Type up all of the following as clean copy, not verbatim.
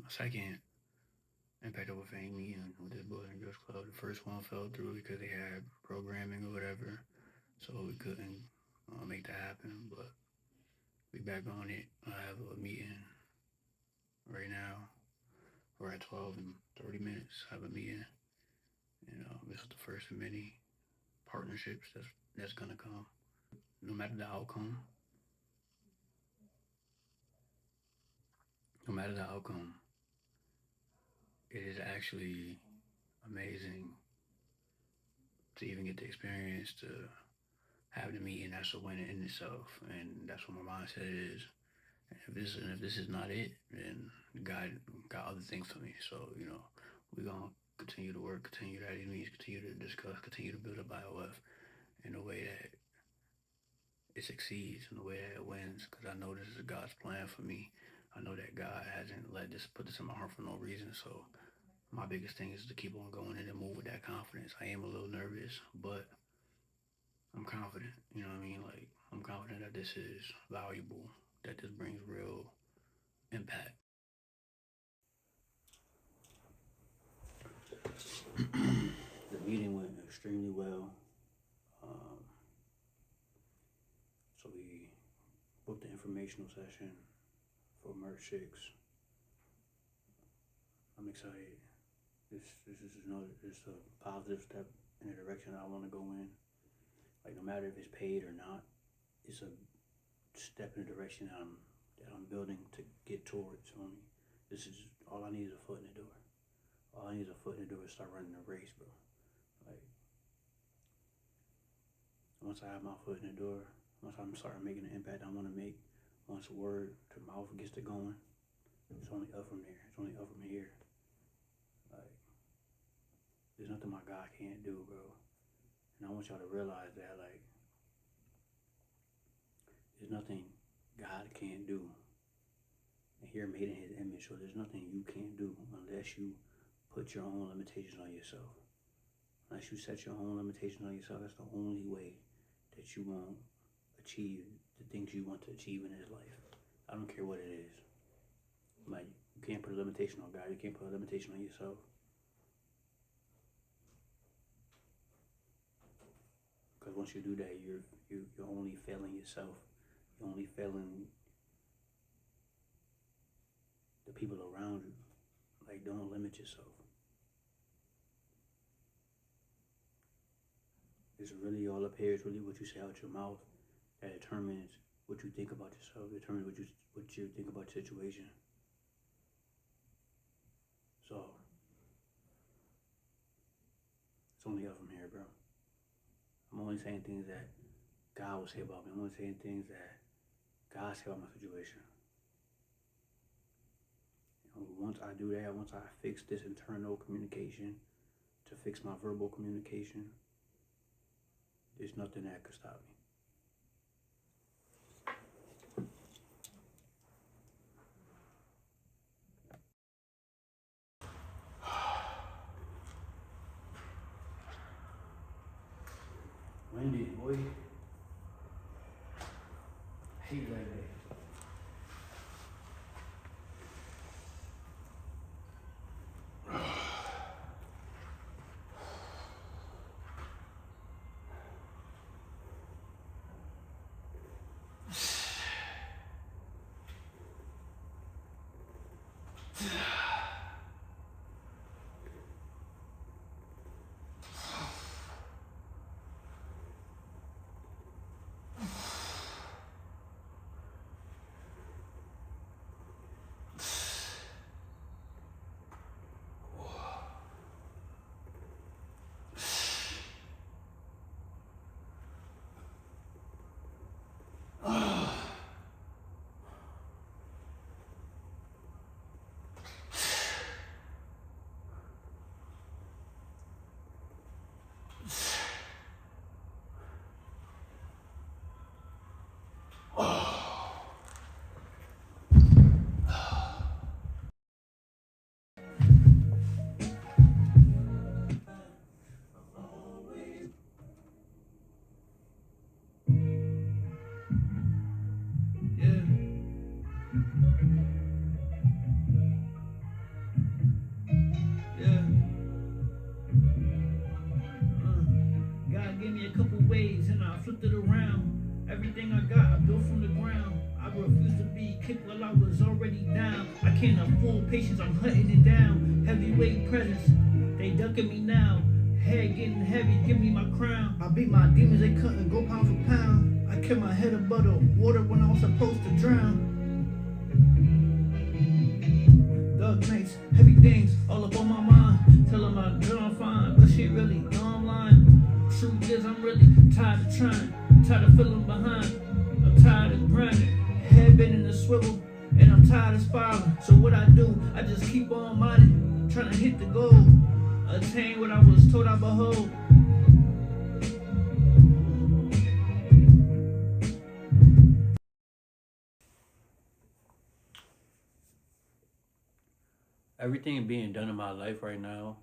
second Impact Over Fame meeting with this Boys and Girls Club. The first one fell through because they had programming or whatever, so we couldn't make that happen. But we back on it. I have a meeting right now. We're at 12 and 30 minutes. I have a meeting, and this is the first of many partnerships that's gonna come. No matter the outcome, no matter the outcome, it is actually amazing to even get the experience to have the meeting. That's a win in itself, and that's what my mindset is. And if this is not it, then God got other things for me. So we're gonna continue to work, continue to have these meetings, continue to discuss, continue to build up IOF in a way that it succeeds, in a way that it wins. Because I know this is God's plan for me. I know that God hasn't put this in my heart for no reason. So my biggest thing is to keep on going and then move with that confidence. I am a little nervous, but I'm confident. You know what I mean? Like, I'm confident that this is valuable, that this brings real impact. The meeting went extremely well. So we booked the informational session for Merch 6. I'm excited. This is a positive step in the direction I want to go in. Like, no matter if it's paid or not, it's a step in the direction that I'm building to get towards. This is all I need is a foot in the door. All I need is a foot in the door to start running the race, bro. Like, once I have my foot in the door, once I'm starting making the impact I want to make, once word to mouth gets to going, it's only up from there. It's only up from here. Like, there's nothing my God can't do, bro. And I want y'all to realize that, like, there's nothing God can't do. And you're made in his image, so there's nothing you can't do unless you put your own limitations on yourself. Unless you set your own limitations on yourself, that's the only way that you won't achieve the things you want to achieve in this life. I don't care what it is. Like, you can't put a limitation on God. You can't put a limitation on yourself. Because once you do that, you're only failing yourself. You're only failing the people around you. Like, don't limit yourself. It's really all up here. It's really what you say out your mouth that determines what you think about yourself, determines what you think about your situation. So it's only up from here, bro. I'm only saying things that God will say about me. I'm only saying things that God say about my situation. Once I do that, once I fix this internal communication, to fix my verbal communication, there's nothing that could stop me. Windy, boy. Hate that day. Everything I got, I built from the ground. I refuse to be kicked while I was already down. I can't afford patience, I'm hunting it down. Heavyweight presence, they ducking me now. Head getting heavy, give me my crown. I beat my demons, they couldn't go pound for pound. I kept my head above the water when I was supposed to drown. Dark nights, heavy things, all up on my mind. Tell her my girl I'm fine, but she really know I'm lying. Truth is, I'm really tired of trying, tired of feeling behind. I'm tired of grinding, head been in the swivel, and I'm tired of spiraling. So what I do, I just keep on mining, trying to hit the goal, attain what I was told I behold. Everything being done in my life right now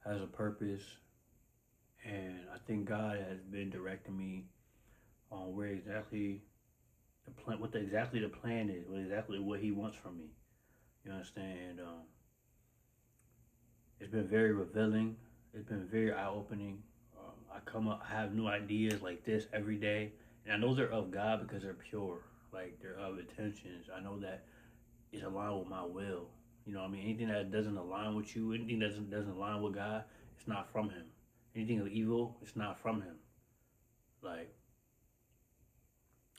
has a purpose, and I think God has been directing me on where exactly the plan, what exactly the plan is, what He wants from me. You understand? And it's been very revealing. It's been very eye opening. I have new ideas like this every day, and I know they're of God because they're pure, like they're of intentions. I know that it's aligned with my will. You know what I mean? Anything that doesn't align with you, anything that doesn't align with God, it's not from Him. Anything of evil, it's not from Him. Like,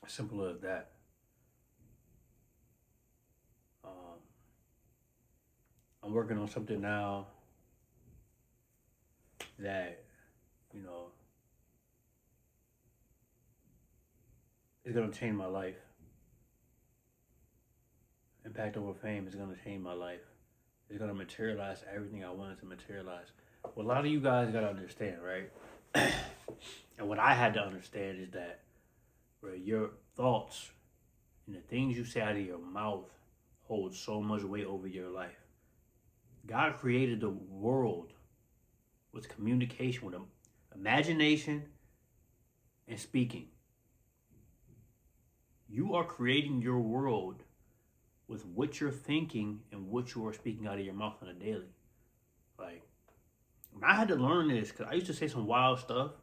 simple as that. Um, I'm working on something now that, you know, is gonna change my life. Impact over fame is gonna change my life. It's gonna materialize everything I wanted to materialize. What a lot of you guys gotta understand, right? And what I had to understand is that, right, your thoughts and the things you say out of your mouth hold so much weight over your life. God created the world with communication, with imagination and speaking. You are creating your world with what you're thinking and what you are speaking out of your mouth on a daily. Like, I had to learn this because I used to say some wild stuff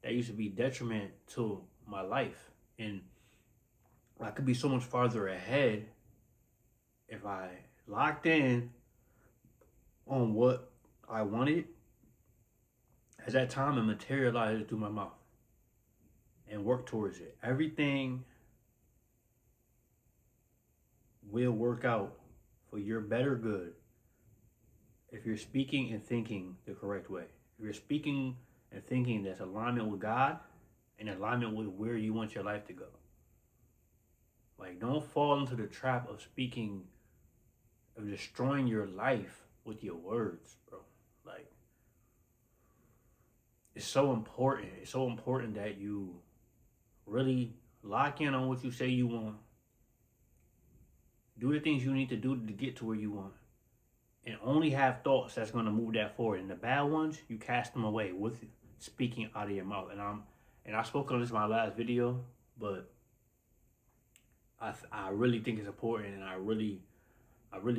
that used to be detriment to my life. And I could be so much farther ahead if I locked in on what I wanted at that time and materialized it through my mouth and work towards it. Everything will work out for your better good if you're speaking and thinking the correct way. If you're speaking and thinking that's alignment with God and alignment with where you want your life to go. Like, don't fall into the trap of speaking, of destroying your life with your words, bro. Like, it's so important. It's so important that you really lock in on what you say you want. Do the things you need to do to get to where you want. And only have thoughts that's going to move that forward. And the bad ones, you cast them away with speaking out of your mouth. And I spoke on this in my last video, but I really think it's important, and I really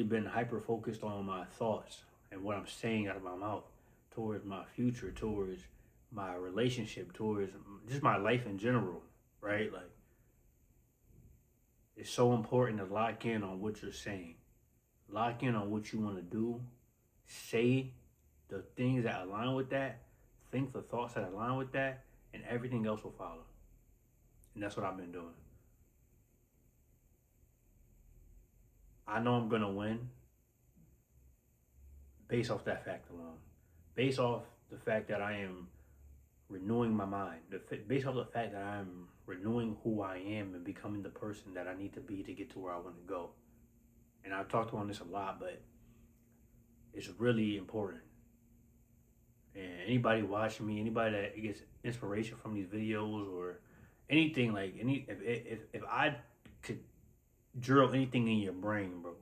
been hyper focused on my thoughts and what I'm saying out of my mouth towards my future, towards my relationship, towards just my life in general, right? Like, it's so important to lock in on what you're saying. Lock in on what you want to do. Say the things that align with that. Think the thoughts that align with that, and everything else will follow. And that's what I've been doing. I know I'm gonna win based off that fact alone. Based off the fact that I am renewing my mind. Based off the fact that I'm renewing who I am and becoming the person that I need to be to get to where I want to go. And I've talked on this a lot, but it's really important. And anybody watching me, anybody that gets inspiration from these videos or anything, like if I could drill anything in your brain, bro,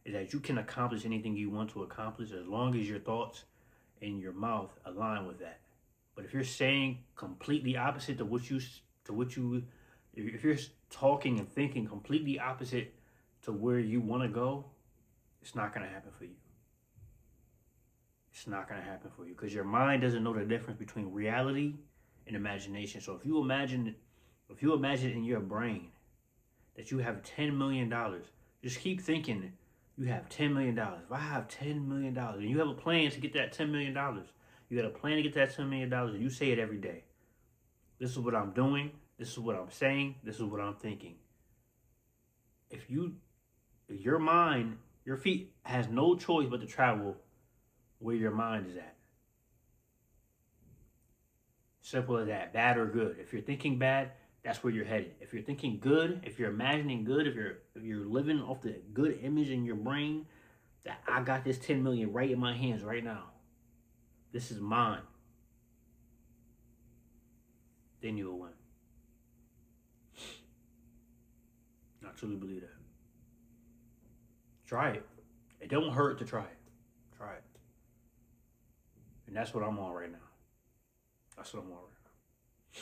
is that you can accomplish anything you want to accomplish as long as your thoughts and your mouth align with that. But if you're saying completely opposite to if you're talking and thinking completely opposite to where you want to go, it's not going to happen for you. It's not going to happen for you because your mind doesn't know the difference between reality and imagination. So if you imagine If you imagine in your brain that you have $10 million, just keep thinking you have $10 million. If I have $10 million and you have a plan to get that $10 million, you got a plan to get that $10 million and you say it every day. This is what I'm doing. This is what I'm saying. This is what I'm thinking. If your mind, your feet has no choice but to travel where your mind is at. Simple as that, bad or good. If you're thinking bad, that's where you're headed. If you're thinking good, if you're imagining good, if you're living off the good image in your brain, that I got this 10 million right in my hands right now. This is mine. Then you'll win. I truly believe that. Try it. It don't hurt to try it. Try it. And that's what I'm on right now. That's what I'm on right now.